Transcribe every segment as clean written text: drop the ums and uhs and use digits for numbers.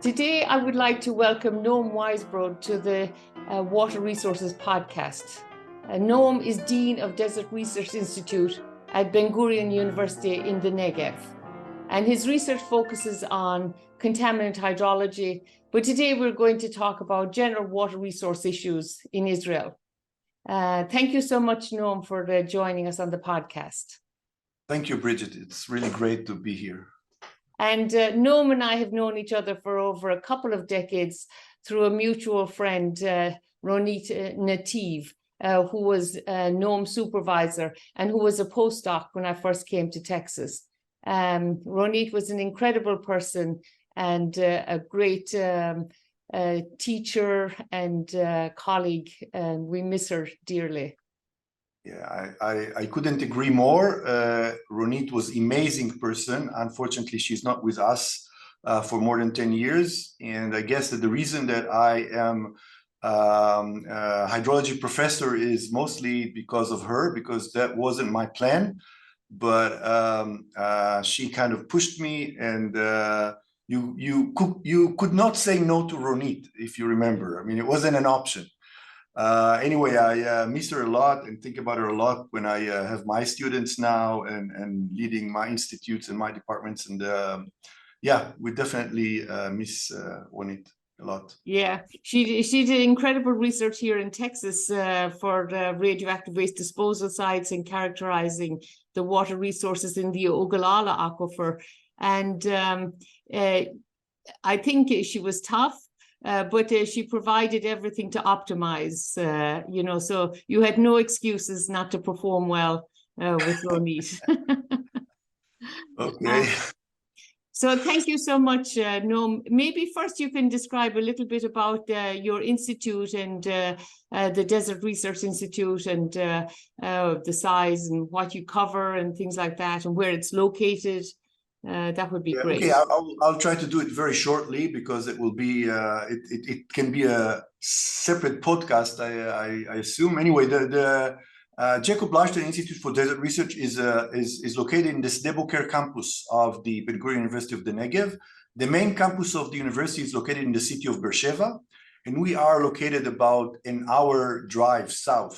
Today, I would like to welcome Noam Weisbrod to the Water Resources podcast. Noam is Dean of Desert Research Institute at Ben Gurion University in the Negev. And his research focuses on contaminant hydrology. But today we're going to talk about general water resource issues in Israel. Thank you so much, Noam, for joining us on the podcast. Thank you, Bridget. It's really great to be here. And Noam and I have known each other for over a couple of decades through a mutual friend, Ronit Nativ, who was Noam's supervisor and who was a postdoc when I first came to Texas. Ronit was an incredible person and a great teacher and colleague, and we miss her dearly. Yeah, I couldn't agree more. Ronit was an amazing person. Unfortunately, she's not with us for more than 10 years. And I guess that the reason that I am a hydrology professor is mostly because of her, because that wasn't my plan. But she kind of pushed me, and you could not say no to Ronit, if you remember. I mean, it wasn't an option. Anyway, I miss her a lot and think about her a lot when I have my students now and leading my institutes and my departments. And yeah, we definitely miss Ronit a lot. Yeah, she did incredible research here in Texas for the radioactive waste disposal sites and characterizing the water resources in the Ogallala aquifer. And I think she was tough. But she provided everything to optimize, so you had no excuses not to perform well with Ronit. Okay. So thank you so much, Noam. Maybe first you can describe a little bit about your institute and the Desert Research Institute and the size and what you cover and things like that and where it's located. That would be great. Okay, I'll try to do it very shortly because it will be it can be a separate podcast. I assume. Anyway, the Jacob Blaschstein Institute for Desert Research is located in the Sde Boker campus of the Ben Gurion University of the Negev. The main campus of the university is located in the city of Beersheba, and we are located about an hour drive south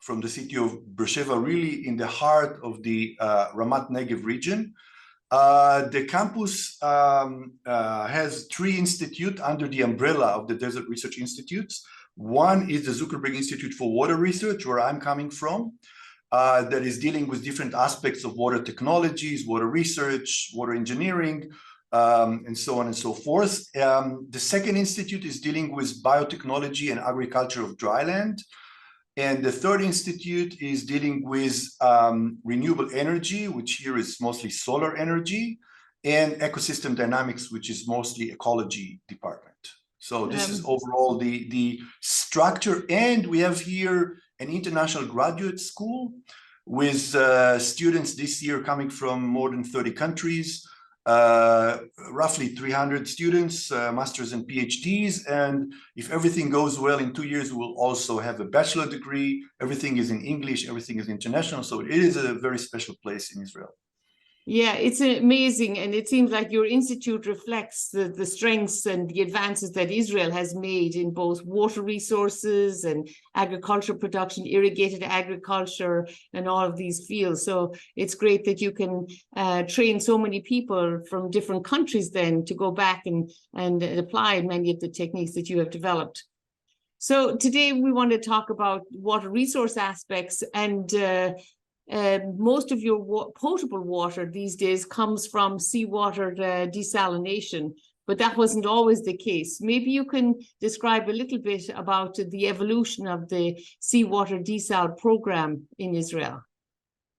from the city of Beersheba, really in the heart of the Ramat Negev region. The campus has three institutes under the umbrella of the Desert Research Institutes. One is the Zuckerberg Institute for Water Research, where I'm coming from, that is dealing with different aspects of water technologies, water research, water engineering, and so on and so forth. The second institute is dealing with biotechnology and agriculture of dry land. And the third institute is dealing with renewable energy, which here is mostly solar energy, and ecosystem dynamics, which is mostly ecology department. So this is overall the structure. And we have here an international graduate school with students this year coming from more than 30 countries. Roughly 300 students, masters and PhDs, and if everything goes well, in 2 years we'll also have a bachelor degree. Everything is in English, everything is international, so it is a very special place in Israel. Yeah, it's amazing, and it seems like your institute reflects the strengths and the advances that Israel has made in both water resources and agriculture production, irrigated agriculture, and all of these fields. So it's great that you can train so many people from different countries then to go back and apply many of the techniques that you have developed. So today we want to talk about water resource aspects, and most of your potable water these days comes from seawater desalination, but that wasn't always the case. Maybe you can describe a little bit about the evolution of the seawater desal program in Israel.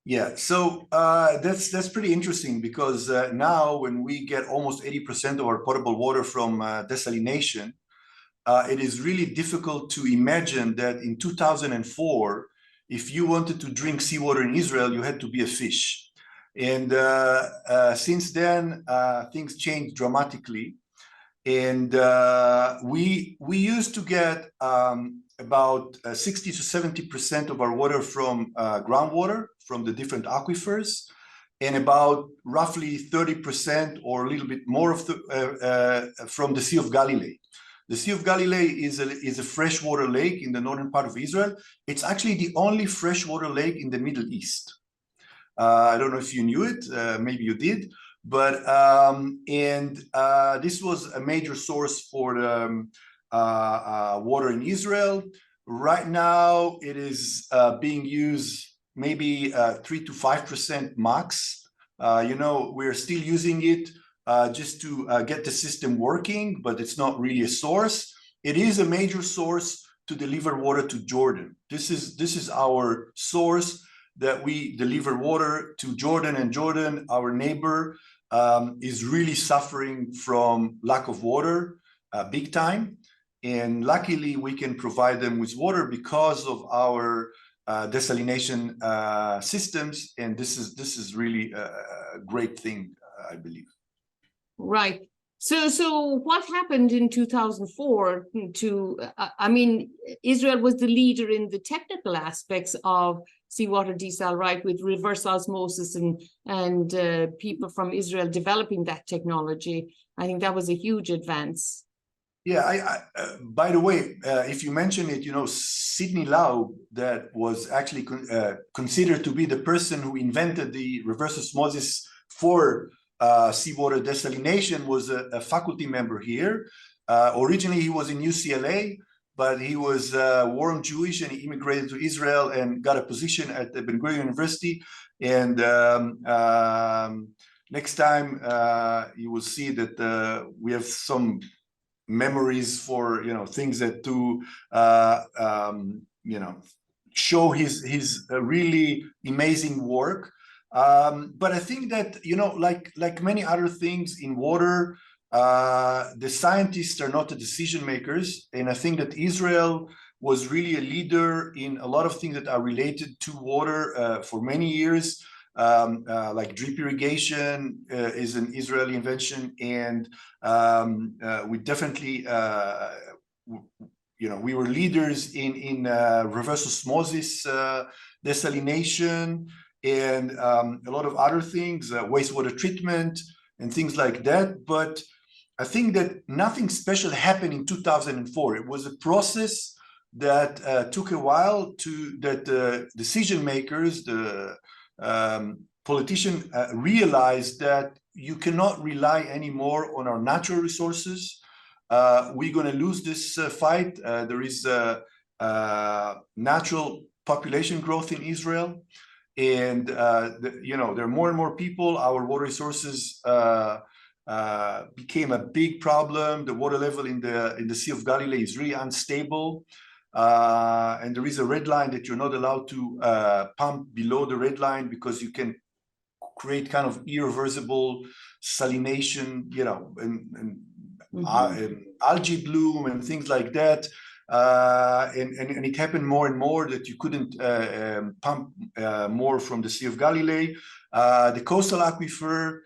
Yeah, so that's pretty interesting because now when we get almost 80% of our potable water from desalination, it is really difficult to imagine that in 2004, if you wanted to drink seawater in Israel, you had to be a fish. And since then, things changed dramatically. And we used to get about 60 to 70% of our water from groundwater, from the different aquifers. and about roughly 30% or a little bit more of from the Sea of Galilee. The Sea of Galilee is a freshwater lake in the northern part of Israel. It's actually the only freshwater lake in the Middle East. I don't know if you knew it, maybe you did, but this was a major source for the water in Israel. Right now, it is being used maybe 3 to 5% max. We're still using it just to get the system working, but it's not really a source. It is a major source to deliver water to Jordan. This is our source that we deliver water to Jordan, and Jordan, our neighbor, is really suffering from lack of water, big time. And luckily, we can provide them with water because of our desalination systems, and this is really a great thing, I believe. Right. So what happened in 2004 to, Israel was the leader in the technical aspects of seawater desal, right, with reverse osmosis and people from Israel developing that technology. I think that was a huge advance. Yeah, by the way, if you mention it, Sidney Lau, that was actually considered to be the person who invented the reverse osmosis for seawater desalination, was a faculty member here. Originally, he was in UCLA, but he was warm Jewish, and he immigrated to Israel and got a position at the Ben Gurion University. And next time, you will see that we have some memories for things that to show his really amazing work. But I think that like many other things in water, the scientists are not the decision makers, and I think that Israel was really a leader in a lot of things that are related to water for many years. Like drip irrigation is an Israeli invention, and we definitely, we were leaders in reverse osmosis desalination, and a lot of other things, wastewater treatment and things like that. But I think that nothing special happened in 2004. It was a process that took a while that decision makers, the politicians realized that you cannot rely anymore on our natural resources. We're going to lose this fight. There is natural population growth in Israel, and there are more and more people. Our water resources became a big problem. The water level in the Sea of Galilee is really unstable. And there is a red line that you're not allowed to pump below the red line, because you can create kind of irreversible salination, and algae bloom and things like that. And it happened more and more that you couldn't pump more from the Sea of Galilee. The coastal aquifer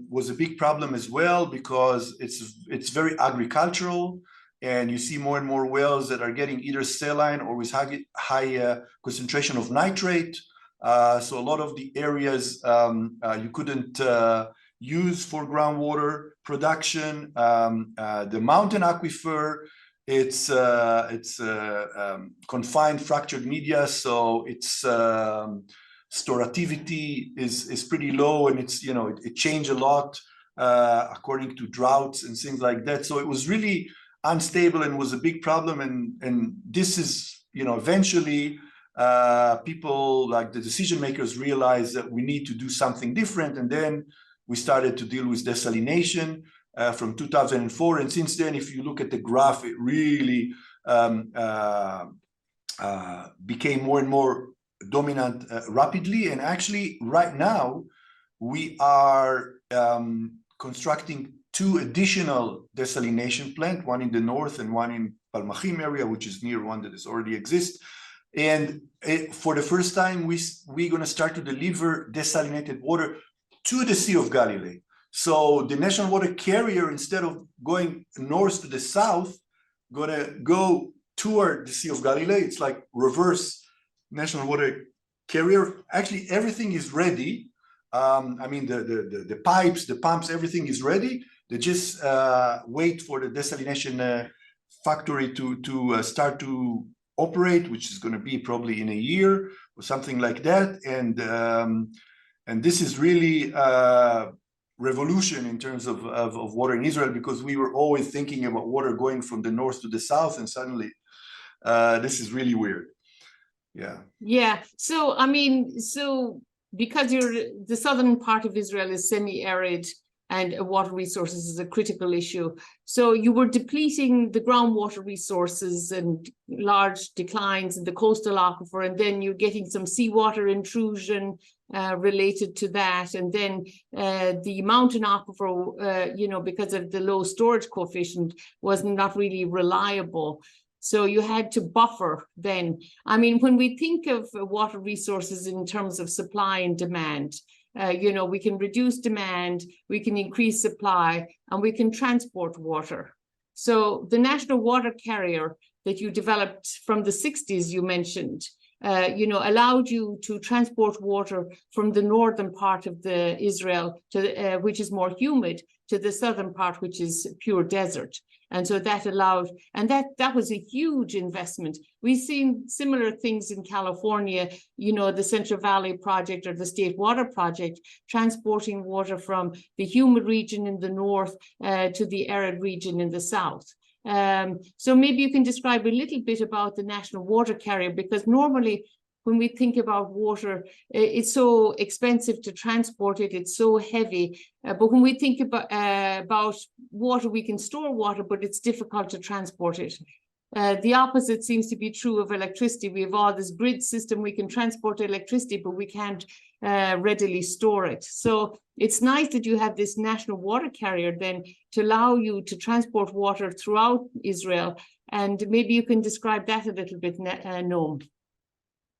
was a big problem as well, because it's very agricultural. And you see more and more wells that are getting either saline or with high concentration of nitrate. So a lot of the areas you couldn't use for groundwater production. The mountain aquifer, it's confined fractured media, so its storativity is pretty low, and it changed a lot according to droughts and things like that. So it was really unstable and was a big problem, and this is eventually people like the decision makers realized that we need to do something different, and then we started to deal with desalination from 2004, and since then, if you look at the graph, it really became more and more dominant rapidly. And actually right now we are constructing 2 additional desalination plants, one in the north and one in Palmachim area, which is near one that is already exists. And for the first time, we're going to start to deliver desalinated water to the Sea of Galilee. So the national water carrier, instead of going north to the south, going to go toward the Sea of Galilee. It's like reverse national water carrier. Actually, everything is ready. I mean, the pipes, the pumps, everything is ready. They just wait for the desalination factory to start to operate, which is going to be probably in a year or something like that. And this is really revolution in terms of water in Israel, because we were always thinking about water going from the north to the south, and suddenly this is really weird. Yeah. So I mean, so because the southern part of Israel is semi-arid and water resources is a critical issue. So you were depleting the groundwater resources and large declines in the coastal aquifer, and then you're getting some seawater intrusion related to that. And then the mountain aquifer, you know, because of the low storage coefficient, was not really reliable. So you had to buffer then. I mean, when we think of water resources in terms of supply and demand, you know, we can reduce demand, we can increase supply, and we can transport water. So the national water carrier that you developed from the 60s, you mentioned, you know, allowed you to transport water from the northern part of the Israel, to which is more humid, to the southern part, which is pure desert. And so that allowed, and that was a huge investment. We've seen similar things in California, you know, the Central Valley Project or the State Water Project, transporting water from the humid region in the north to the arid region in the south. So maybe you can describe a little bit about the national water carrier, because normally when we think about water, it's so expensive to transport it, it's so heavy. But when we think about water, we can store water, but it's difficult to transport it. The opposite seems to be true of electricity. We have all this grid system, we can transport electricity, but we can't readily store it. So it's nice that you have this national water carrier then to allow you to transport water throughout Israel. And maybe you can describe that a little bit, Noam.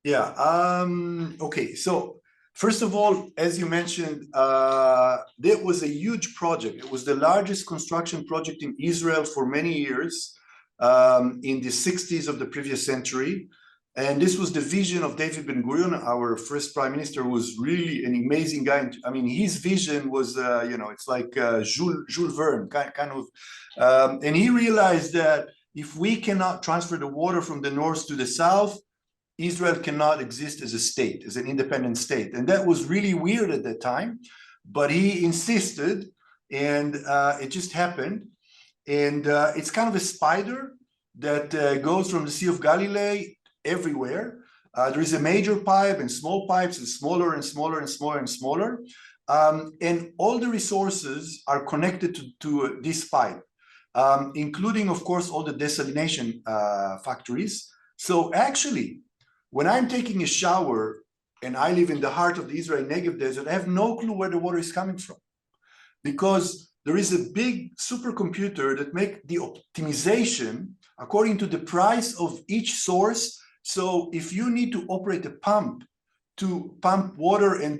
Yeah. Okay. So first of all, as you mentioned, there was a huge project. It was the largest construction project in Israel for many years, in the 60s of the previous century. And this was the vision of David Ben Gurion, our first prime minister, who was really an amazing guy. I mean, his vision was, you know, it's like Jules Verne, kind of. And he realized that if we cannot transfer the water from the north to the south, Israel cannot exist as a state, as an independent state. And that was really weird at that time, but he insisted, and it just happened. And it's kind of a spider that goes from the Sea of Galilee everywhere. There is a major pipe and small pipes, and smaller and smaller and smaller and smaller. And all the resources are connected to this pipe, including, of course, all the desalination factories. So actually, when I'm taking a shower and I live in the heart of the Israeli Negev desert, I have no clue where the water is coming from, because there is a big supercomputer that makes the optimization according to the price of each source. So if you need to operate a pump to pump water, and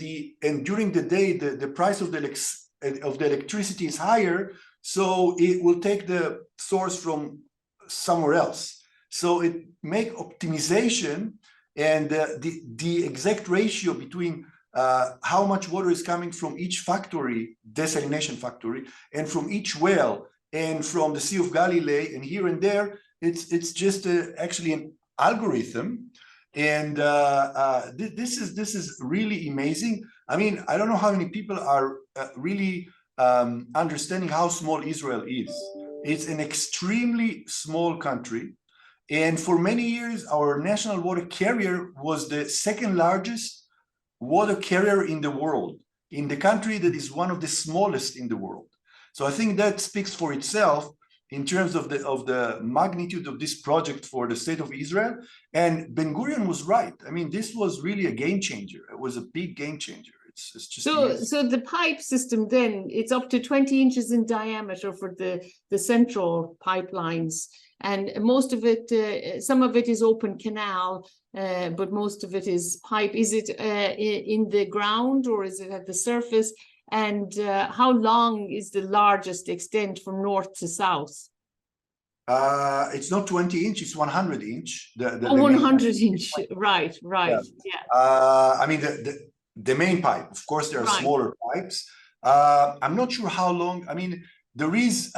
during the day the price of the electricity is higher, so it will take the source from somewhere else. So it make optimization, and the exact ratio between how much water is coming from each factory, desalination factory, and from each well, and from the Sea of Galilee, and here and there, it's just actually an algorithm. And this is really amazing. I mean, I don't know how many people are really understanding how small Israel is. It's an extremely small country. And for many years, our national water carrier was the second largest water carrier in the world, in the country that is one of the smallest in the world. So I think that speaks for itself in terms of the magnitude of this project for the state of Israel. And Ben Gurion was right. I mean, this was really a game changer. It was a big game changer. It's just so the pipe system then, it's up to 20 inches in diameter for the central pipelines. And most of it, some of it is open canal, but most of it is pipe. Is it in the ground, or is it at the surface? And how long is the largest extent from north to south? It's not 20 inch, it's 100 inch. 100 inch, right, yeah. I mean, the main pipe. Of course, there are Right. smaller pipes. I'm not sure how long. I mean, there is,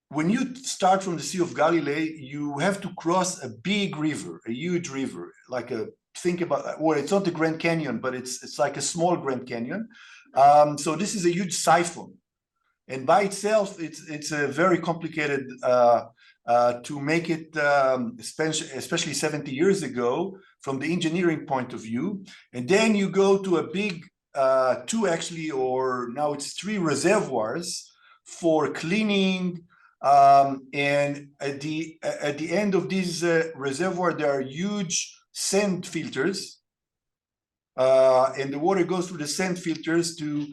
when you start from the Sea of Galilee, you have to cross a big river, a huge river, like think about, well, it's not the Grand Canyon, but it's like a small Grand Canyon. So this is a huge siphon. And by itself, it's a very complicated to make it, especially 70 years ago, from the engineering point of view. And then you go to a big, two actually, or now it's 3 reservoirs for cleaning. And at the end of this reservoir, there are huge sand filters. And the water goes through the sand filters to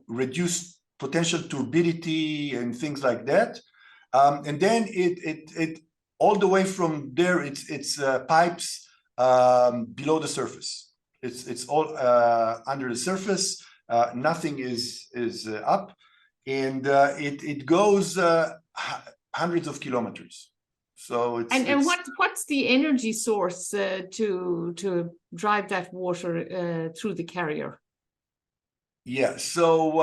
reduce potential turbidity and things like that. And then it all the way from there, it's pipes below the surface. It's all under the surface. Nothing is up, and it goes hundreds of kilometers. So and what's the energy source to drive that water through the carrier? Yeah, so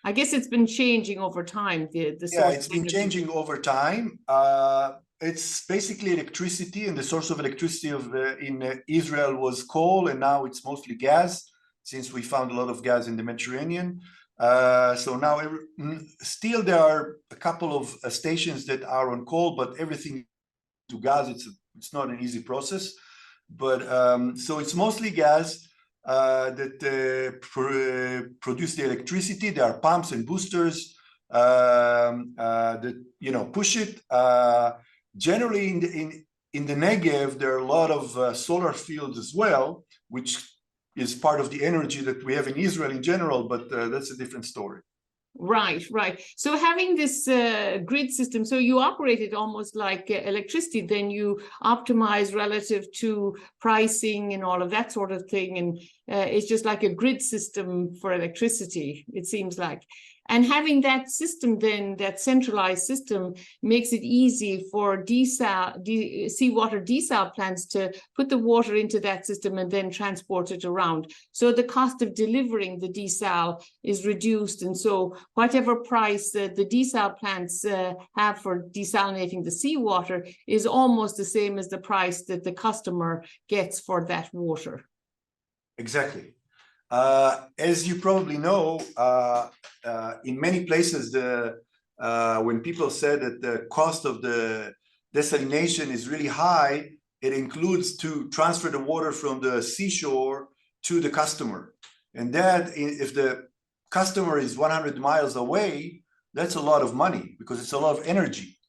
I guess it's been changing over time. The source. Yeah, it's been changing over time. It's basically electricity, and the source of electricity in Israel was coal, and now it's mostly gas, since we found a lot of gas in the Mediterranean. So now, still there are a couple of stations that are on coal, but everything to gas, it's not an easy process. But so it's mostly gas that produce the electricity. There are pumps and boosters that push it. Generally, in the Negev, there are a lot of solar fields as well, which is part of the energy that we have in Israel in general, but that's a different story. Right. So having this grid system, so you operate it almost like electricity, then you optimize relative to pricing and all of that sort of thing. And it's just like a grid system for electricity, it seems like. And having that system then, that centralized system, makes it easy for seawater desal plants to put the water into that system and then transport it around. So the cost of delivering the desal is reduced. And so whatever price the desal plants have for desalinating the seawater is almost the same as the price that the customer gets for that water. Exactly. As you probably know, in many places, when people said that the cost of the desalination is really high, it includes to transfer the water from the seashore to the customer. And that, if the customer is 100 miles away, that's a lot of money because it's a lot of energy.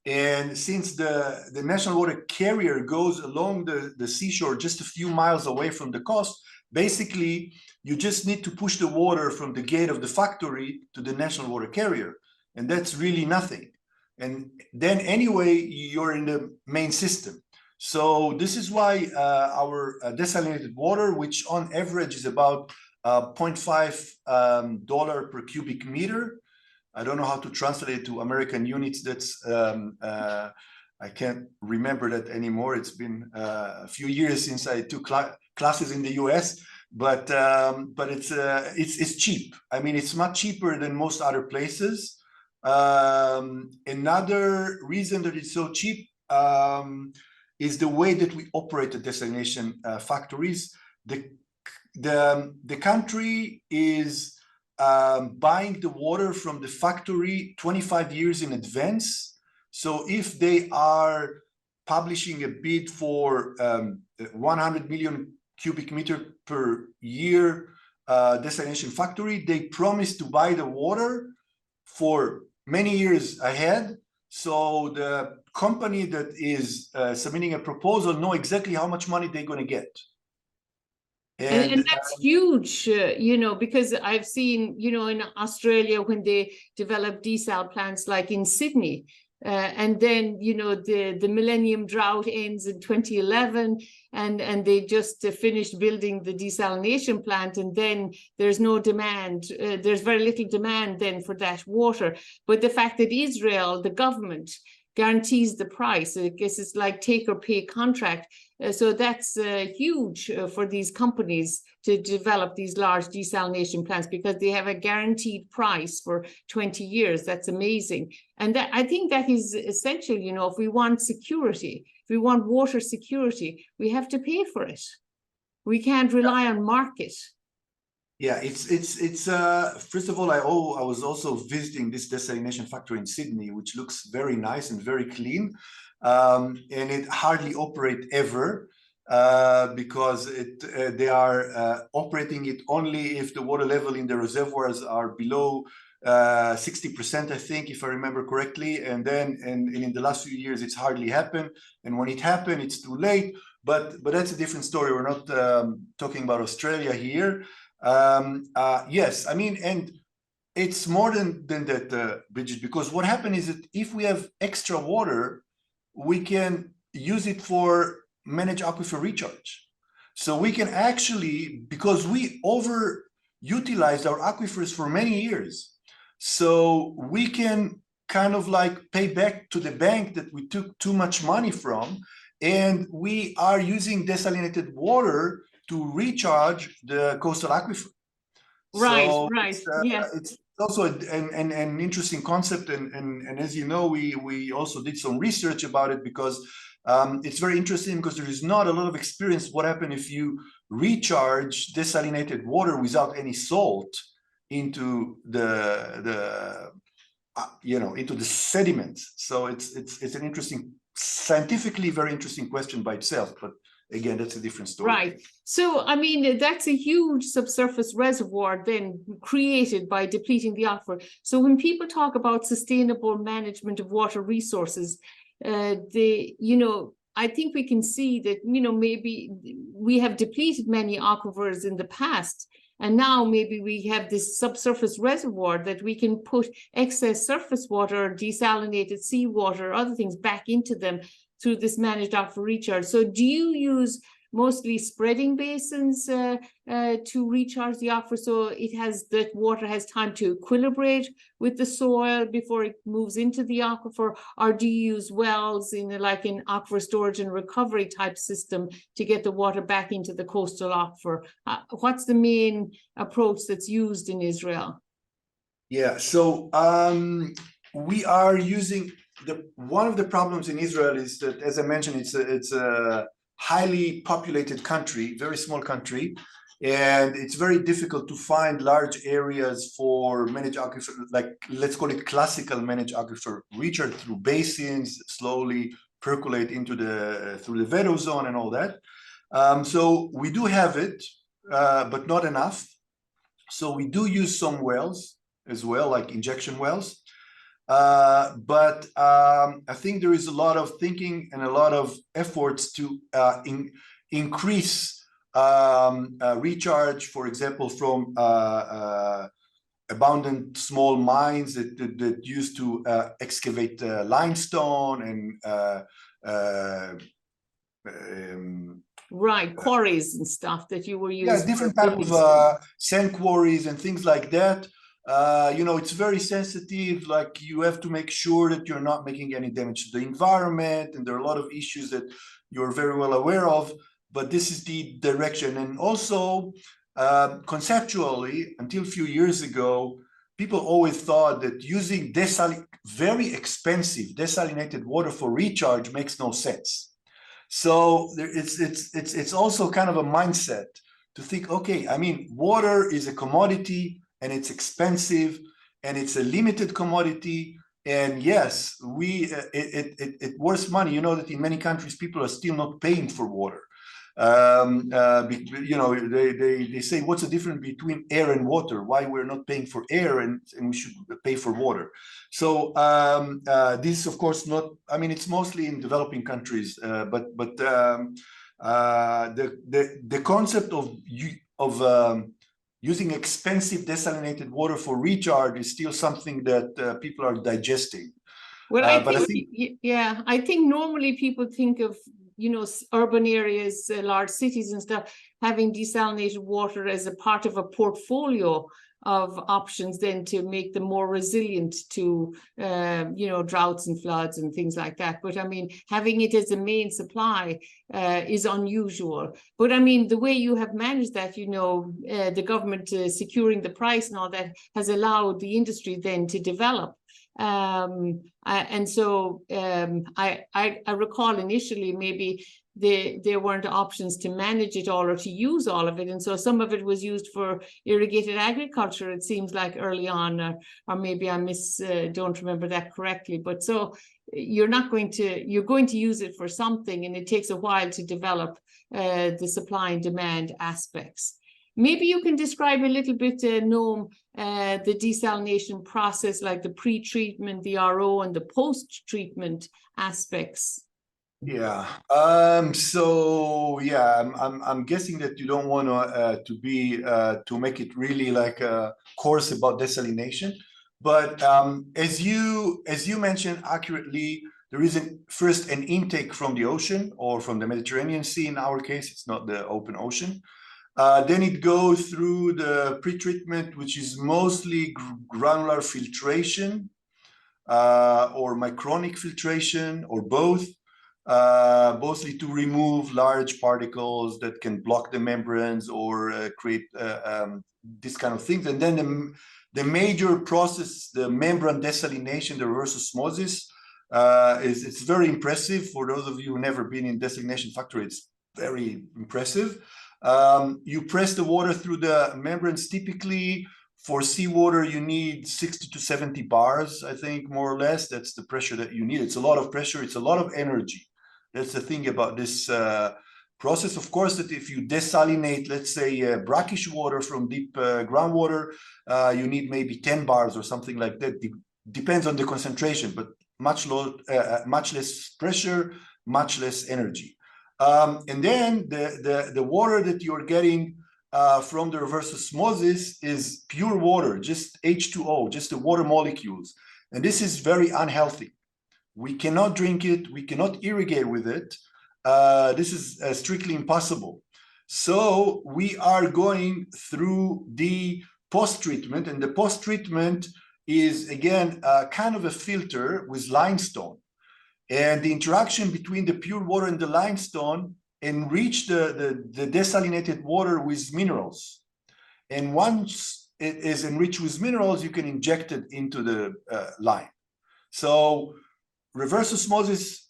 And since the national water carrier goes along the seashore just a few miles away from the coast, basically, you just need to push the water from the gate of the factory to the national water carrier. And that's really nothing. And then anyway, you're in the main system. So this is why our desalinated water, which on average is about $0.5 per cubic meter. I don't know how to translate it to American units. That's I can't remember that anymore. It's been a few years since I took classes in the US, but it's cheap. I mean, it's much cheaper than most other places. Another reason that it's so cheap is the way that we operate the desalination factories. The country is buying the water from the factory 25 years in advance. So if they are publishing a bid for 100 million cubic meter per year desalination factory, they promise to buy the water for many years ahead. So the company that is submitting a proposal know exactly how much money they're going to get. And that's huge, because I've seen, in Australia when they develop desal plants like in Sydney, and then, the millennium drought ends in 2011 and they just finished building the desalination plant, and then there's no demand. There's very little demand then for that water. But the fact that Israel, the government, guarantees the price. I guess it's like take or pay contract. So that's huge for these companies to develop these large desalination plants, because they have a guaranteed price for 20 years. That's amazing. And that, I think that is essential. You know, if we want security, if we want water security, we have to pay for it. We can't rely on market. Yeah, it's first of all, I was also visiting this desalination factory in Sydney, which looks very nice and very clean, and it hardly operate ever because they are operating it only if the water level in the reservoirs are below 60%, I think, if I remember correctly. And then in the last few years, it's hardly happened. And when it happened, it's too late. But that's a different story. We're not talking about Australia here. Yes, I mean, and it's more than that, Bridget, because what happened is that if we have extra water, we can use it for managed aquifer recharge. So we can actually, because we overutilized our aquifers for many years, so we can kind of like pay back to the bank that we took too much money from, and we are using desalinated water to recharge the coastal aquifer. Right, So right, yeah. it's also an interesting concept, and as you know, we also did some research about it, because it's very interesting, because there is not a lot of experience what happens if you recharge desalinated water without any salt into the into the sediments. So it's an interesting, scientifically very interesting question by itself, but again, that's a different story. Right. So, I mean, that's a huge subsurface reservoir then created by depleting the aquifer. So when people talk about sustainable management of water resources, I think we can see that, maybe we have depleted many aquifers in the past, and now maybe we have this subsurface reservoir that we can put excess surface water, desalinated seawater, other things back into them through this managed aquifer recharge. So do you use mostly spreading basins to recharge the aquifer, so that water has time to equilibrate with the soil before it moves into the aquifer? Or do you use wells in aquifer storage and recovery type system to get the water back into the coastal aquifer? What's the main approach that's used in Israel? Yeah, so we are using one of the problems in Israel is that, as I mentioned, it's a highly populated country, very small country, and it's very difficult to find large areas for managed aquifer, like let's call it classical managed aquifer recharge through basins, slowly percolate through the Veto zone and all that. So we do have it, but not enough. So we do use some wells as well, like injection wells. But I think there is a lot of thinking and a lot of efforts to increase recharge, for example, from abundant small mines that used to excavate limestone and right, quarries and stuff that you were using. Yeah, different type of sand quarries and things like that. It's very sensitive, like you have to make sure that you're not making any damage to the environment, and there are a lot of issues that you're very well aware of, but this is the direction. And also, conceptually, until a few years ago, people always thought that using very expensive desalinated water for recharge makes no sense. So it's also kind of a mindset to think, okay, I mean, water is a commodity, and it's expensive, and it's a limited commodity. And yes, it worth money. You know that in many countries, people are still not paying for water. They say, what's the difference between air and water? Why we're not paying for air and we should pay for water? So this, of course, not. I mean, it's mostly in developing countries, but the concept of using expensive desalinated water for recharge is still something that people are digesting. Well, I think normally people think of, urban areas, large cities and stuff, having desalinated water as a part of a portfolio of options then to make them more resilient to, droughts and floods and things like that. But I mean, having it as a main supply is unusual. But I mean, the way you have managed that, the government securing the price and all that has allowed the industry then to develop. I recall initially maybe there weren't options to manage it all or to use all of it, and so some of it was used for irrigated agriculture, it seems like, early on, or maybe I don't remember that correctly. But so you're going to use it for something, and it takes a while to develop the supply and demand aspects. Maybe you can describe a little bit, Noam, the desalination process, like the pre-treatment, the RO, and the post-treatment aspects. Yeah. I'm guessing that you don't want to make it really like a course about desalination, but as you mentioned accurately, there is first an intake from the ocean or from the Mediterranean Sea. In our case, it's not the open ocean. Then it goes through the pre-treatment, which is mostly granular filtration or micronic filtration, or both. Mostly to remove large particles that can block the membranes or create this kind of things. And then the major process, the membrane desalination, the reverse osmosis, it's very impressive. For those of you who never been in desalination factory, it's very impressive. You press the water through the membranes. Typically, for seawater, you need 60 to 70 bars, I think, more or less. That's the pressure that you need. It's a lot of pressure. It's a lot of energy. That's the thing about this process. Of course, that if you desalinate, let's say, brackish water from deep groundwater, you need maybe 10 bars or something like that. Depends on the concentration, but much less pressure, much less energy. And then the water that you're getting from the reverse osmosis is pure water, just H2O, just the water molecules. And this is very unhealthy. We cannot drink it. We cannot irrigate with it. This is strictly impossible. So we are going through the post-treatment, and the post-treatment is, again, kind of a filter with limestone. And the interaction between the pure water and the limestone enrich the desalinated water with minerals. And once it is enriched with minerals, you can inject it into the lime. So reverse osmosis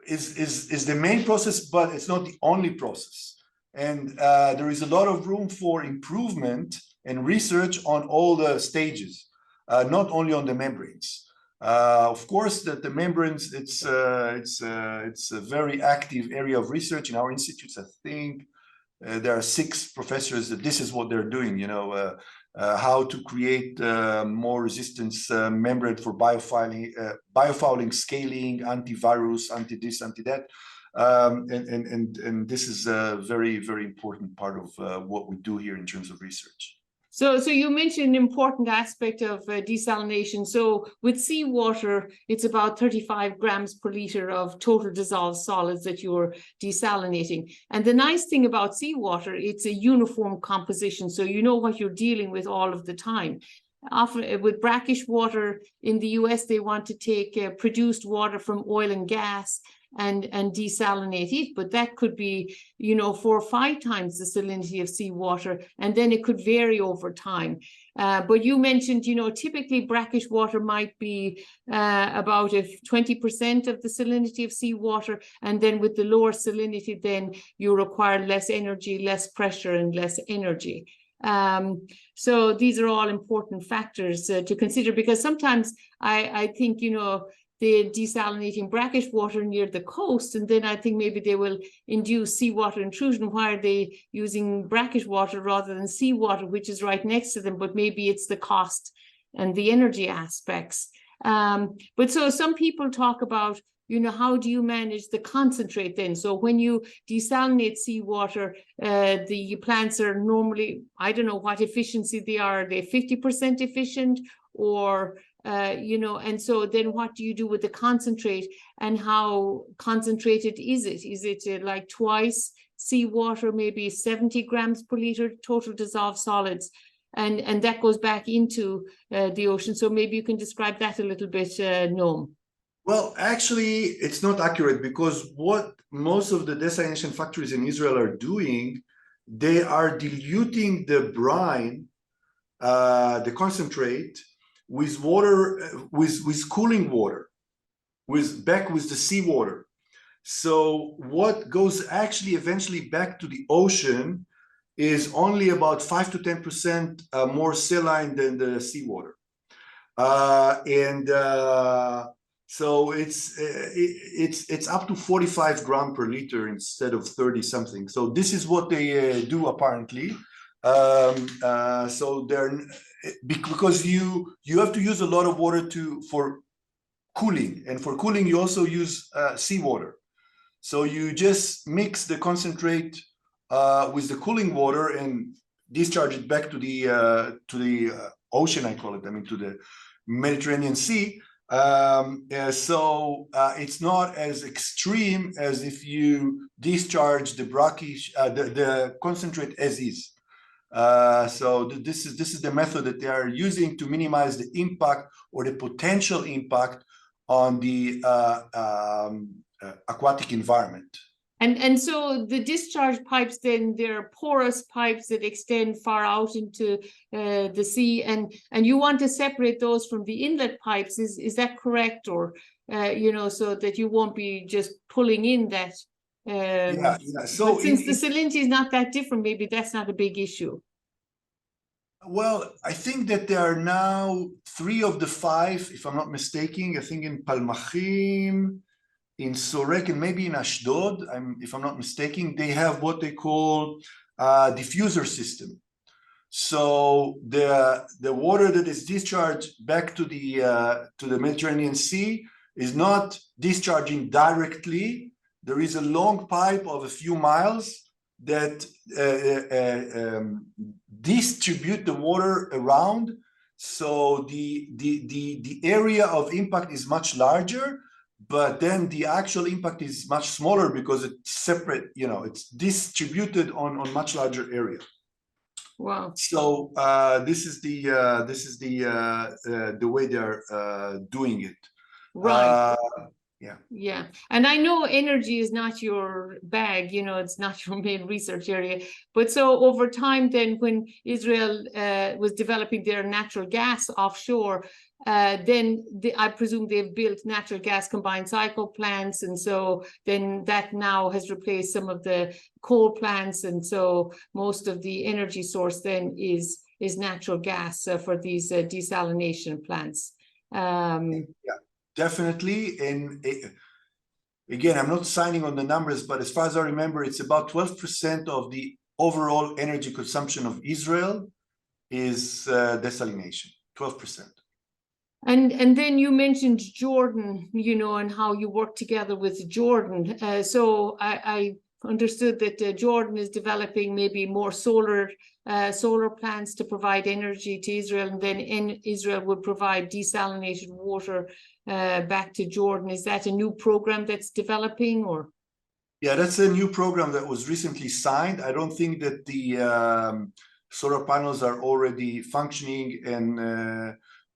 is the main process, but it's not the only process. And there is a lot of room for improvement and research on all the stages, not only on the membranes. Of course, that the membranes, it's a very active area of research in our institutes. I think there are 6 professors that this is what they're doing, how to create more resistance membrane for biofouling, scaling, antivirus, anti-this, anti-that. And this is a very, very important part of what we do here in terms of research. So you mentioned an important aspect of desalination. So with seawater, it's about 35 grams per liter of total dissolved solids that you're desalinating. And the nice thing about seawater, it's a uniform composition. So you know what you're dealing with all of the time. Often with brackish water in the US, they want to take produced water from oil and gas and desalinate it, but that could be 4 or 5 times the salinity of seawater, and then it could vary over time. But you mentioned, typically brackish water might be about 20% of the salinity of seawater, and then with the lower salinity, then you require less energy, less pressure, and less energy. So these are all important factors to consider, because sometimes I think, they're desalinating brackish water near the coast, and then I think maybe they will induce seawater intrusion. Why are they using brackish water rather than seawater, which is right next to them? But maybe it's the cost and the energy aspects. But so some people talk about, how do you manage the concentrate then? So when you desalinate seawater, the plants are normally, I don't know what efficiency they are. Are they 50% efficient, or and so then what do you do with the concentrate, and how concentrated is it? Is it like twice seawater, maybe 70 grams per liter total dissolved solids? and that goes back into the ocean. So maybe you can describe that a little bit, Noam. Well, actually, it's not accurate, because what most of the desalination factories in Israel are doing, they are diluting the brine, the concentrate, with water, with cooling water, with the seawater. So what goes actually eventually back to the ocean is only about 5 to 10% more saline than the seawater. So it's up to 45 grams per liter instead of 30 something. So this is what they do apparently. So they're, because you have to use a lot of water for cooling, and for cooling you also use seawater. So you just mix the concentrate with the cooling water and discharge it back to the ocean, I call it. I mean, to the Mediterranean Sea. So it's not as extreme as if you discharge the brackish, the concentrate as is. So this is the method that they are using to minimize the impact or the potential impact on the aquatic environment. And so the discharge pipes, then they're porous pipes that extend far out into the sea, and you want to separate those from the inlet pipes. Is that correct? Or so that you won't be just pulling in that. Yeah. So since the salinity is not that different, maybe that's not a big issue. Well, I think that there are now 3 of the 5, if I'm not mistaken. I think in Palmachim, in Sorek, and maybe in Ashdod, if I'm not mistaken, they have what they call diffuser system. So the water that is discharged back to the Mediterranean Sea is not discharging directly. There is a long pipe of a few miles that distribute the water around. So the area of impact is much larger, but then the actual impact is much smaller because it's separate, it's distributed on much larger area. Wow. So this is the way they're doing it. Right. Yeah. Yeah. And I know energy is not your bag, it's not your main research area. But so over time, then when Israel was developing their natural gas offshore, then I presume they've built natural gas combined cycle plants. And so then that now has replaced some of the coal plants. And so most of the energy source then is natural gas for these desalination plants. Yeah, definitely. And again, I'm not signing on the numbers, but as far as I remember, it's about 12% of the overall energy consumption of Israel is desalination, 12%. And then you mentioned Jordan, and how you work together with Jordan. So I understood that Jordan is developing maybe more solar plants to provide energy to Israel, and then Israel would provide desalinated water back to Jordan. Is that a new program that's developing, or? Yeah, that's a new program that was recently signed. I don't think that the solar panels are already functioning,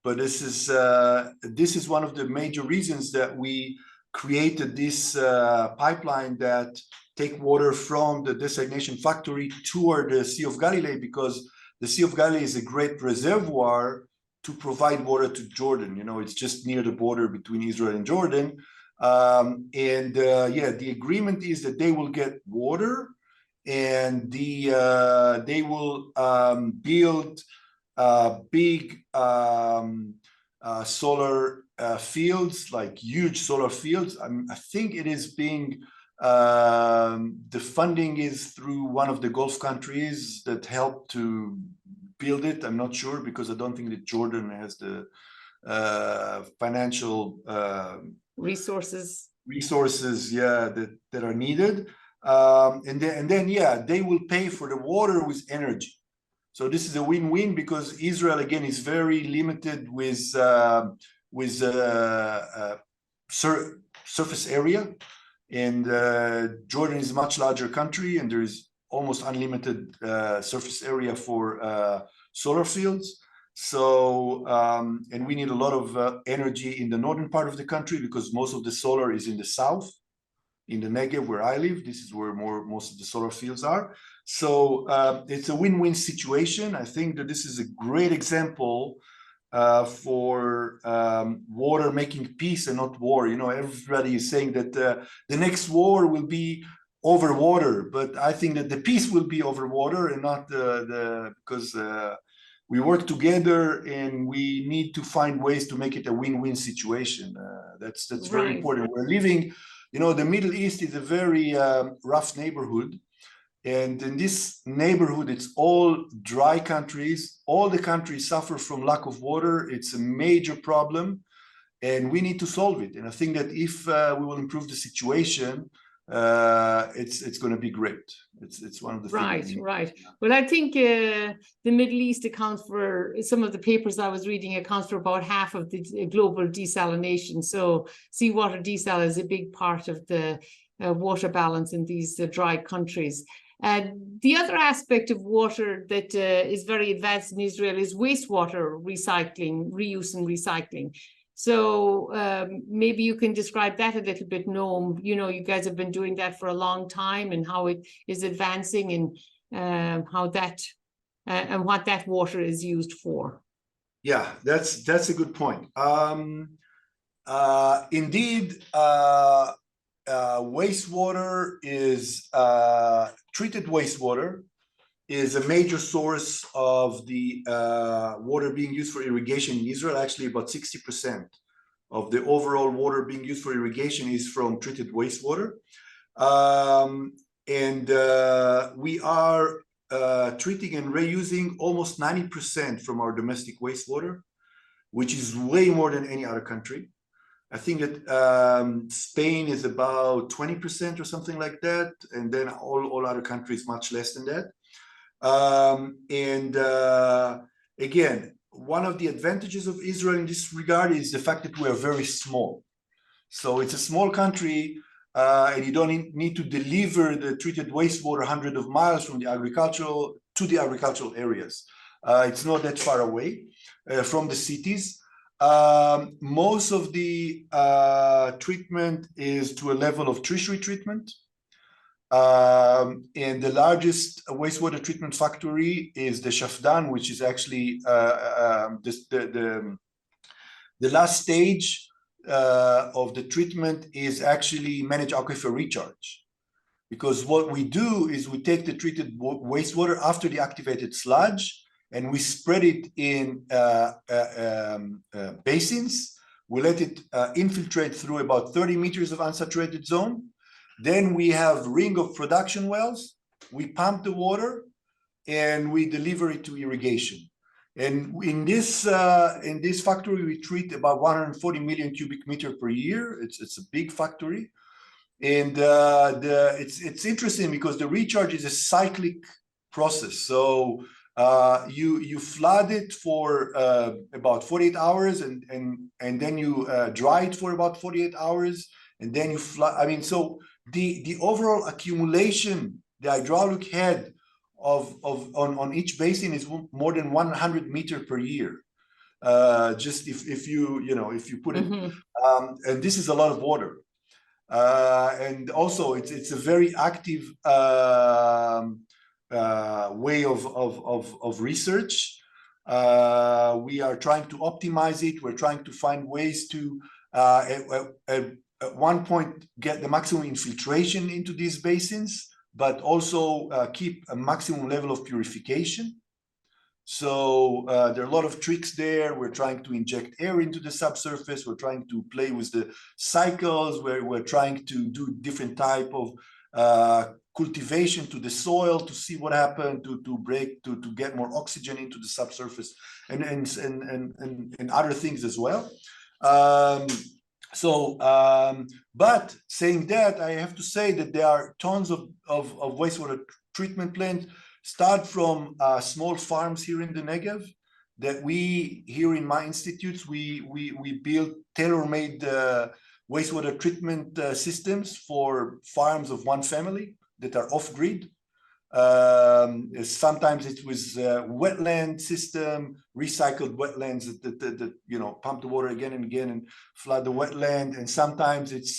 but this is one of the major reasons that we created this pipeline that take water from the desalination factory toward the Sea of Galilee, because the Sea of Galilee is a great reservoir to provide water to Jordan. It's just near the border between Israel and Jordan. The agreement is that they will get water, and they will build big solar fields, like huge solar fields. I think it is being the funding is through one of the Gulf countries that helped to build it. I'm not sure, because I don't think that Jordan has the financial resources, that are needed. And then they will pay for the water with energy. So this is a win-win, because Israel, again, is very limited with surface area, and Jordan is a much larger country, and there's almost unlimited surface area for solar fields. So, and we need a lot of energy in the northern part of the country because most of the solar is in the south, in the Negev where I live. This is where most of the solar fields are. So it's a win-win situation. I think that this is a great example for water making peace and not war. You know, everybody is saying that the next war will be over water, but I think that the peace will be over water and not because we work together and we need to find ways to make it a win-win situation. That's very important. We're living, you know, the Middle East is a very rough neighborhood. And in this neighborhood, it's all dry countries. All the countries suffer from lack of water. It's a major problem, and we need to solve it. And I think that if we will improve the situation, it's going to be great. It's one of the things. Right. Well, I think the Middle East accounts for, some of the papers I was reading accounts for about half of the global desalination. So seawater desal is a big part of the water balance in these dry countries. And the other aspect of water that is very advanced in Israel is wastewater recycling, reuse and recycling. So maybe you can describe that a little bit, Noam. You know, you guys have been doing that for a long time, and how it is advancing, and how that and what that water is used for. Yeah, that's a good point. Indeed, wastewater is treated wastewater is a major source of the water being used for irrigation in Israel. Actually, about 60% of the overall water being used for irrigation is from treated wastewater. And we are treating and reusing almost 90% from our domestic wastewater, which is way more than any other country. I think that Spain is about 20% or something like that, and then all other countries much less than that. Again, one of the advantages of Israel in this regard is the fact that we are very small. So it's a small country, and you don't need to deliver the treated wastewater hundreds of miles from the agricultural to the agricultural areas. It's not that far away from the cities. Most of the treatment is to a level of tertiary treatment. And the largest wastewater treatment factory is the Shafdan, which is actually the last stage of the treatment is actually managed aquifer recharge. Because what we do is we take the treated wastewater after the activated sludge and we spread it in basins. We let it infiltrate through about 30 meters of unsaturated zone. Then we have ring of production wells. We pump the water and we deliver it to irrigation. And in this factory, we treat about 140 million cubic meter per year. It's a big factory. And it's interesting because the recharge is a cyclic process. So you flood it for about 48 hours and then you dry it for about 48 hours. And then you flood. I mean, so the overall accumulation, the hydraulic head on each basin is more than 100 meters per year. Just if you put it, and this is a lot of water. And also it's a very active way of research. We are trying to optimize it. We're trying to find ways to at one point get the maximum infiltration into these basins, but also keep a maximum level of purification. So there are a lot of tricks there. We're trying to inject air into the subsurface. We're trying to play with the cycles. We're trying to do different type of cultivation to the soil to see what happened, to get more oxygen into the subsurface and other things as well. But saying that, I have to say that there are tons of wastewater treatment plants. Start from small farms here in the Negev that we here in my institutes we build tailor-made wastewater treatment systems for farms of one family that are off-grid. Sometimes it was wetland system, recycled wetlands that pump the water again and again and flood the wetland. And sometimes it's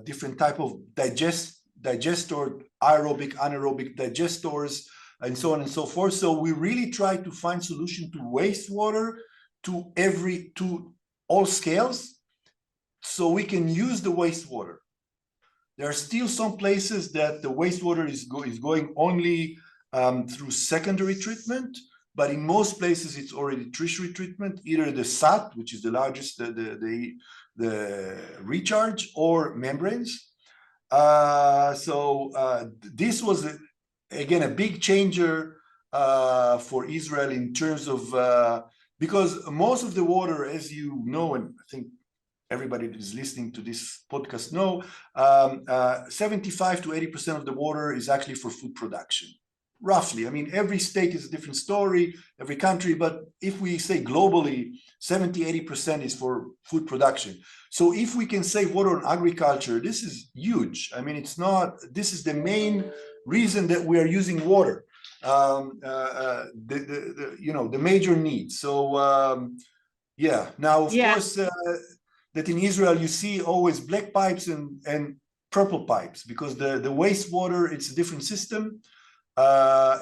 different type of digestor, aerobic, anaerobic digestors, and so on and so forth. So we really try to find solution to wastewater to all scales, so we can use the wastewater. There are still some places that the wastewater is going only through secondary treatment, but in most places it's already tertiary treatment, either the SAT, which is the largest, the recharge, or membranes. This was again a big changer for Israel in terms of because most of the water, as you know, and I think everybody that is listening to this podcast know, 75 to 80% of the water is actually for food production, roughly. I mean, every state is a different story, every country, but if we say globally, 70-80% is for food production. So if we can save water on agriculture, this is huge. I mean, this is the main reason that we are using water, the major need. So yeah, now of course, that in Israel you see always black pipes and purple pipes, because the wastewater, it's a different system.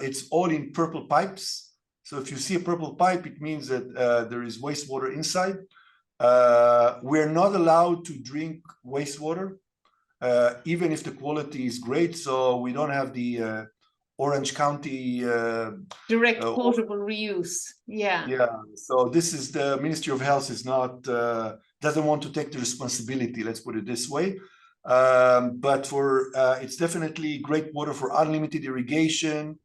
It's all in purple pipes. So if you see a purple pipe, it means that there is wastewater inside. We're not allowed to drink wastewater, even if the quality is great. So we don't have the Orange County direct potable reuse. Yeah. So this is the Ministry of Health is not doesn't want to take the responsibility. Let's put it this way. But it's definitely great water for unlimited irrigation,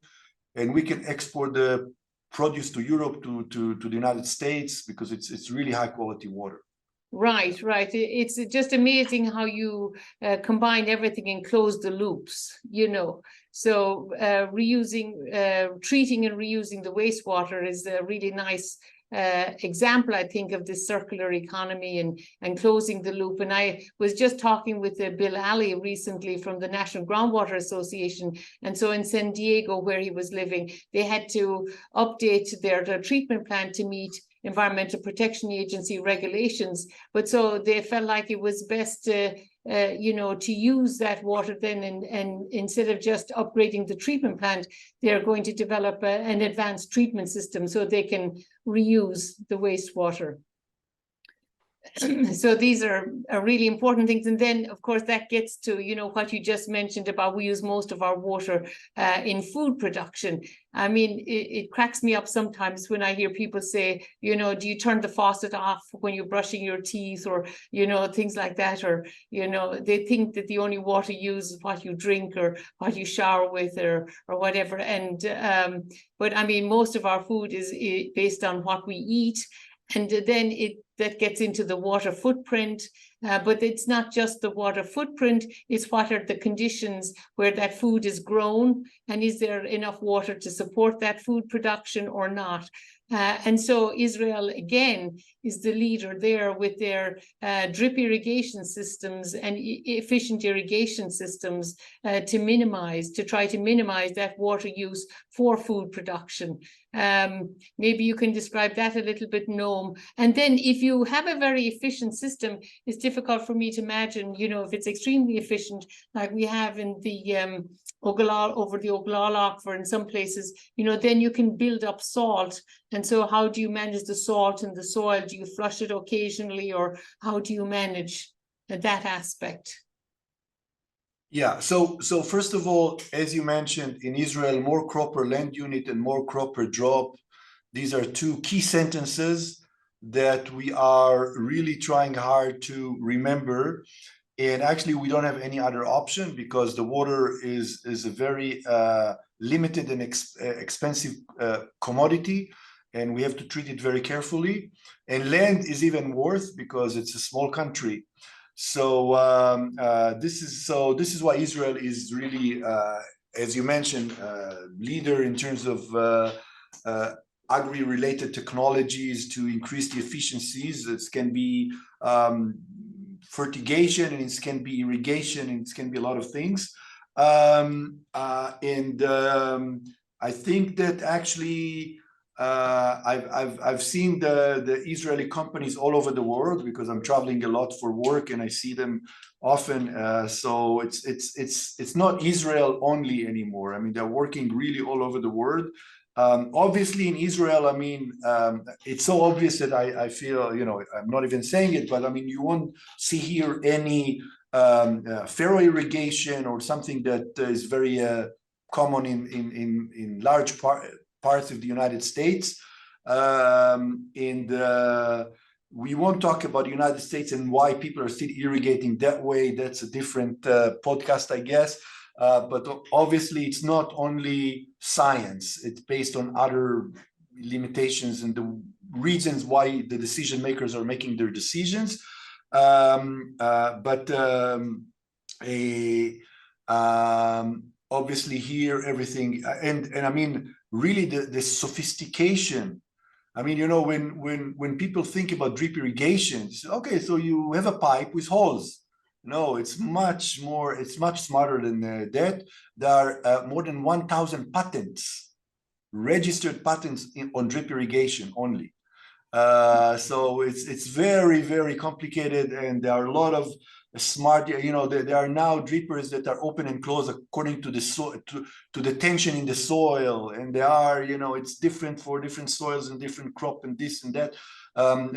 and we can export the produce to Europe, to the United States, because it's really high quality water. Right. It's just amazing how you combine everything and close the loops, So treating and reusing the wastewater is a really nice example, I think, of this circular economy and closing the loop. And I was just talking with Bill Alley recently from the National Groundwater Association. And so in San Diego, where he was living, they had to update their treatment plant to meet Environmental Protection Agency regulations, but so they felt like it was best to use that water then, and instead of just upgrading the treatment plant, they're going to develop an advanced treatment system so they can reuse the wastewater. So these are really important things. And then, of course, that gets to, what you just mentioned about we use most of our water in food production. I mean, it cracks me up sometimes when I hear people say, do you turn the faucet off when you're brushing your teeth, or, things like that, or, they think that the only water used is what you drink or what you shower with or whatever. And but I mean, most of our food is based on what we eat. And then that gets into the water footprint, but it's not just the water footprint, it's what are the conditions where that food is grown, and is there enough water to support that food production or not. And so Israel, again, is the leader there with their drip irrigation systems and efficient irrigation systems to try to minimize that water use for food production. Maybe you can describe that a little bit, Noam. And then if you have a very efficient system, it's difficult for me to imagine, if it's extremely efficient, like we have in the over the Ogallala, for in some places, then you can build up salt. And so how do you manage the salt in the soil? Do you flush it occasionally, or how do you manage that aspect? Yeah, so first of all, as you mentioned, in Israel, more crop per land unit and more crop per drop. These are two key sentences that we are really trying hard to remember. And actually, we don't have any other option, because the water is a very limited and expensive commodity, and we have to treat it very carefully. And land is even worse because it's a small country. So this is why Israel is really, as you mentioned, leader in terms of agri-related technologies to increase the efficiencies. It can be fertigation, and it can be irrigation, and it can be a lot of things. I think that actually I've seen the Israeli companies all over the world because I'm traveling a lot for work and I see them often. So it's not Israel only anymore. I mean, they're working really all over the world. Obviously, in Israel, I mean, it's so obvious that I feel, you know, I'm not even saying it, but I mean, you won't see here any furrow irrigation or something that is very common in large parts of the United States. We won't talk about the United States and why people are still irrigating that way. That's a different podcast, I guess. But obviously, it's not only science. It's based on other limitations and the reasons why the decision makers are making their decisions. Obviously here everything and I mean really the sophistication. I mean, you know, when people think about drip irrigation, okay, so you have a pipe with holes. No, it's much more, it's much smarter than that. There are more than 1,000 patents, registered patents on drip irrigation only. So it's very, very complicated, and there are a lot of smart, you know, there are now drippers that are open and close according to the soil, to the tension in the soil, and they are, you know, it's different for different soils and different crop and this and that.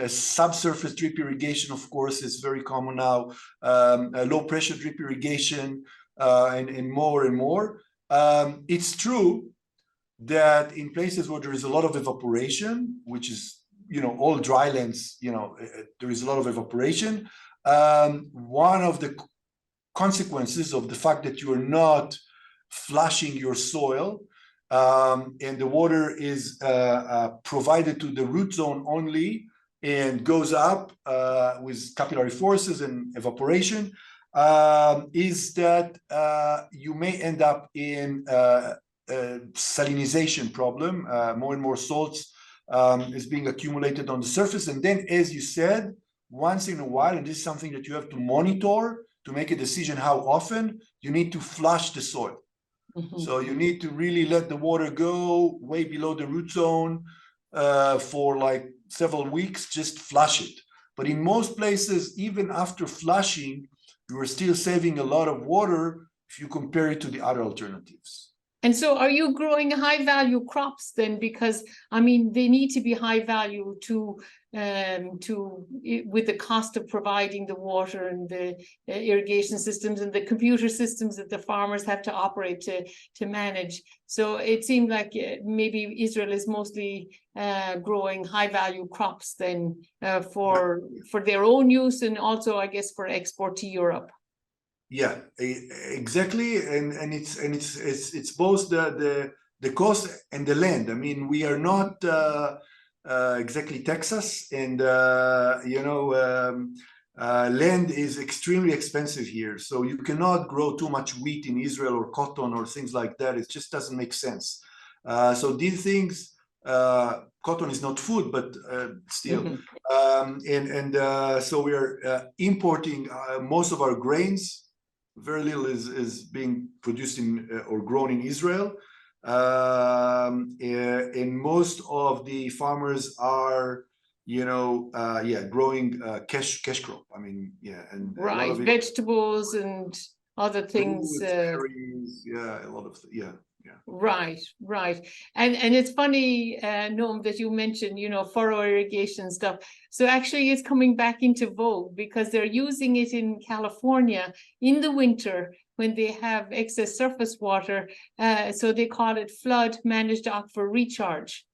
Subsurface drip irrigation, of course, is very common now. Low pressure drip irrigation, and more and more. It's true that in places where there is a lot of evaporation, which is, you know, all dry lands, you know, there is a lot of evaporation. One of the consequences of the fact that you are not flushing your soil and the water is provided to the root zone only and goes up with capillary forces and evaporation, is that you may end up in a salinization problem. More and more salts is being accumulated on the surface. And then, as you said, once in a while, and this is something that you have to monitor to make a decision how often, you need to flush the soil. Mm-hmm. So you need to really let the water go way below the root zone for like several weeks, just flush it. But in most places, even after flushing, you are still saving a lot of water if you compare it to the other alternatives. And so are you growing high value crops then? Because I mean, they need to be high value with the cost of providing the water and the irrigation systems and the computer systems that the farmers have to operate to manage. So it seemed like maybe Israel is mostly growing high value crops then for their own use and also, I guess, for export to Europe. Yeah, exactly, and it's both the cost and the land. I mean, we are not exactly Texas, and you know, land is extremely expensive here, so you cannot grow too much wheat in Israel or cotton or things like that. It just doesn't make sense. So these things, cotton is not food, but still, so we are importing most of our grains. Very little is being produced in or grown in Israel, and most of the farmers are, you know, growing cash crop. I mean, and right, a lot of vegetables and other things. Fruits, berries, a lot of Yeah. Right. And it's funny, Noam, that you mentioned, you know, furrow irrigation stuff. So actually it's coming back into vogue because they're using it in California in the winter when they have excess surface water. So they call it flood managed aquifer recharge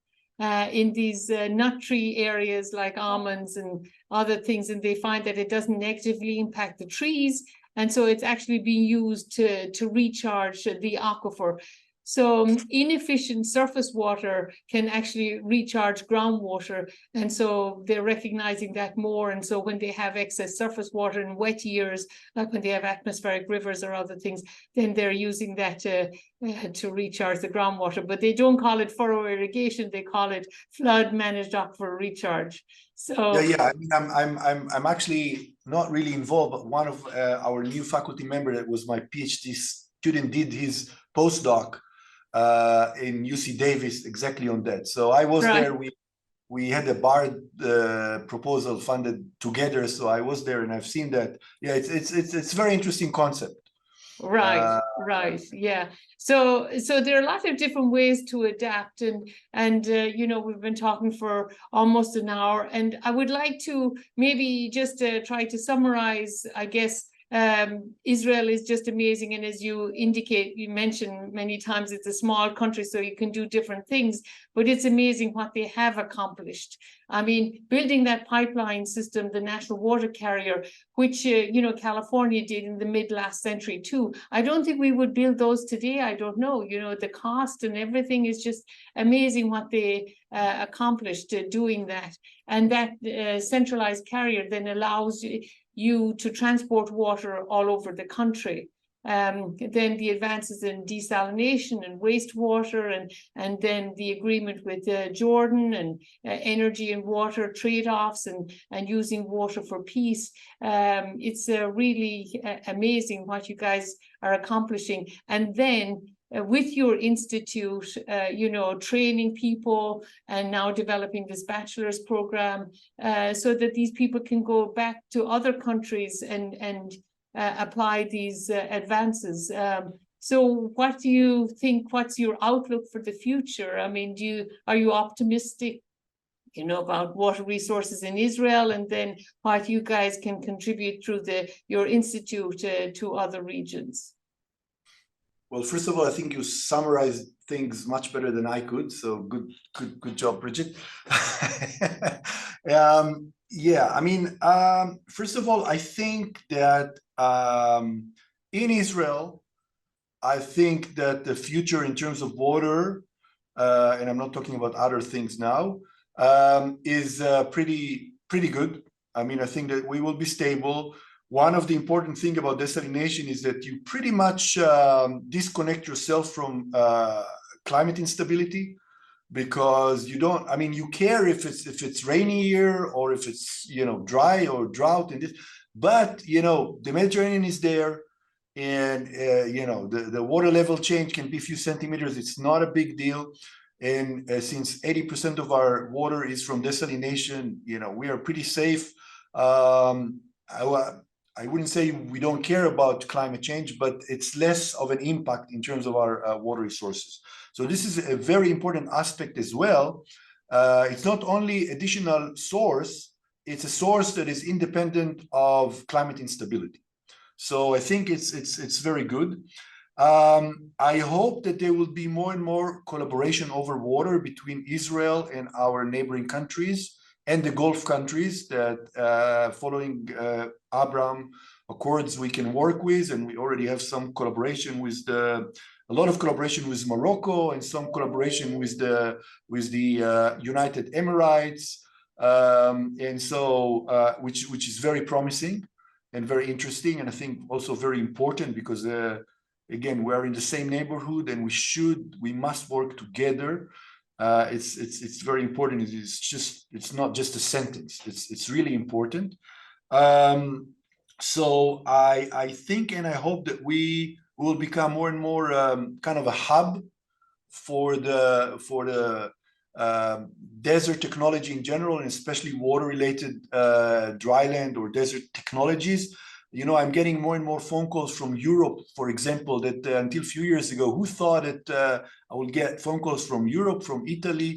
in these nut tree areas like almonds and other things. And they find that it doesn't negatively impact the trees. And so it's actually being used to recharge the aquifer. So inefficient surface water can actually recharge groundwater. And so they're recognizing that more. And so when they have excess surface water in wet years, like when they have atmospheric rivers or other things, then they're using that to recharge the groundwater. But they don't call it furrow irrigation. They call it flood managed aquifer recharge. So I mean, I'm actually not really involved, but one of our new faculty member that was my PhD student did his postdoc in UC Davis exactly on that. So I was there. We had a BARD proposal funded together. So I was there, and I've seen that. Yeah, it's very interesting concept. Right, yeah. So there are a lot of different ways to adapt, and you know, we've been talking for almost an hour, and I would like to maybe just try to summarize, I guess. Israel is just amazing, and as you indicate, you mentioned many times, it's a small country, so you can do different things, but it's amazing what they have accomplished. I mean, building that pipeline system, the national water carrier, which you know, California did in the mid last century too. I don't think we would build those today. I don't know, you know, the cost and everything is just amazing what they accomplished doing that. And that centralized carrier then allows you to transport water all over the country. Then the advances in desalination and wastewater, and then the agreement with Jordan, and energy and water trade-offs, and using water for peace. It's really amazing what you guys are accomplishing. And then with your institute, you know, training people, and now developing this bachelor's program, so that these people can go back to other countries and apply these advances. So what do you think, what's your outlook for the future? I mean, are you optimistic, you know, about water resources in Israel, and then what you guys can contribute through your institute to other regions? Well, first of all, I think you summarized things much better than I could. So good job, Bridget. Yeah, I mean, first of all, I think that in Israel, I think that the future in terms of water, and I'm not talking about other things now, is pretty good. I mean, I think that we will be stable. One of the important things about desalination is that you pretty much disconnect yourself from climate instability, because you don't, I mean, you care if it's rainy year or if it's, you know, dry or drought and this, but, you know, the Mediterranean is there, and, you know, the water level change can be a few centimeters. It's not a big deal. And since 80% of our water is from desalination, you know, we are pretty safe. I wouldn't say we don't care about climate change, but it's less of an impact in terms of our water resources. So this is a very important aspect as well. It's not only additional source, it's a source that is independent of climate instability. So I think it's very good. I hope that there will be more and more collaboration over water between Israel and our neighboring countries and the Gulf countries that following Abraham Accords we can work with, and we already have some collaboration with a lot of collaboration with Morocco, and some collaboration with the United Emirates, and so which is very promising and very interesting, and I think also very important, because again, we're in the same neighborhood, and we must work together. It's very important. It's not just a sentence. It's really important. So I think and I hope that we will become more and more kind of a hub for the desert technology in general, and especially water-related dryland or desert technologies. You know, I'm getting more and more phone calls from Europe, for example, that until a few years ago, who thought that I would get phone calls from Europe, from Italy,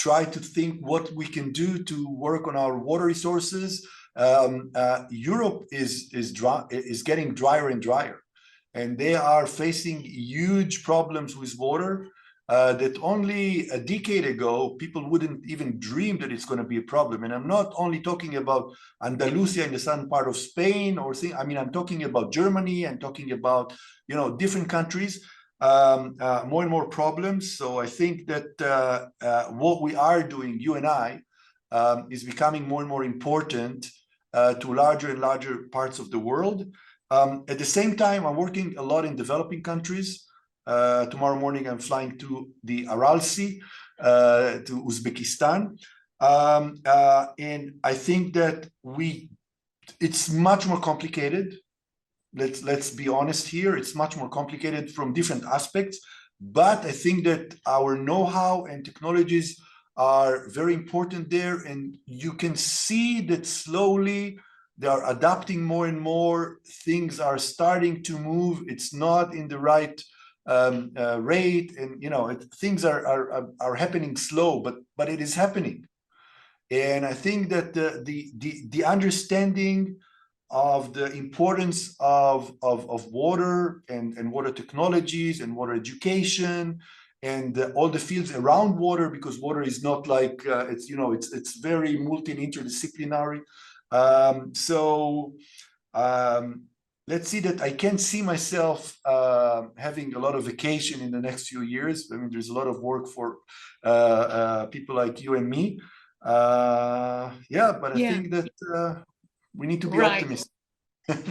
try to think what we can do to work on our water resources. Europe is getting drier and drier, and they are facing huge problems with water. That only a decade ago, people wouldn't even dream that it's going to be a problem. And I'm not only talking about Andalusia in the southern part of Spain I mean, I'm talking about Germany, I'm talking about, you know, different countries, more and more problems. So I think that what we are doing, you and I, is becoming more and more important to larger and larger parts of the world. At the same time, I'm working a lot in developing countries. Tomorrow morning, I'm flying to the Aral Sea, to Uzbekistan. And I think that it's much more complicated. let's be honest here, it's much more complicated from different aspects. But I think that our know-how and technologies are very important there, and you can see that slowly they are adapting more and more. Things are starting to move. It's not in the right rate, and things are happening slow, but it is happening. And I think that the understanding of the importance of water and water technologies and water education and all the fields around water, because water is not like it's very multi and interdisciplinary. So let's see that I can see myself having a lot of vacation in the next few years. I mean, there's a lot of work for people like you and me. But I think that we need to be optimistic.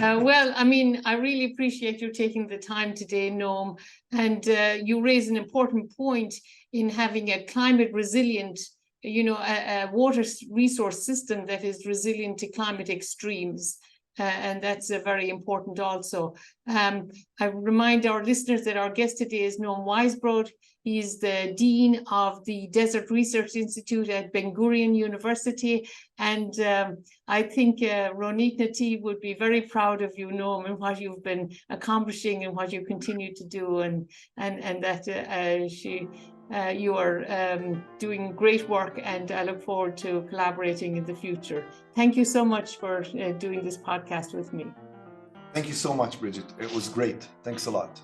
Well, I mean, I really appreciate you taking the time today, Noam, and you raise an important point in having a climate resilient, a water resource system that is resilient to climate extremes. And that's very important also. I remind our listeners that our guest today is Noam Weisbrod. He's the Dean of the Desert Research Institute at Ben Gurion University. And I think Ronit Nativ would be very proud of you, Noam, and what you've been accomplishing and what you continue to do, and that you are doing great work, and I look forward to collaborating in the future. Thank you so much for doing this podcast with me. Thank you so much, Bridget. It was great. Thanks a lot.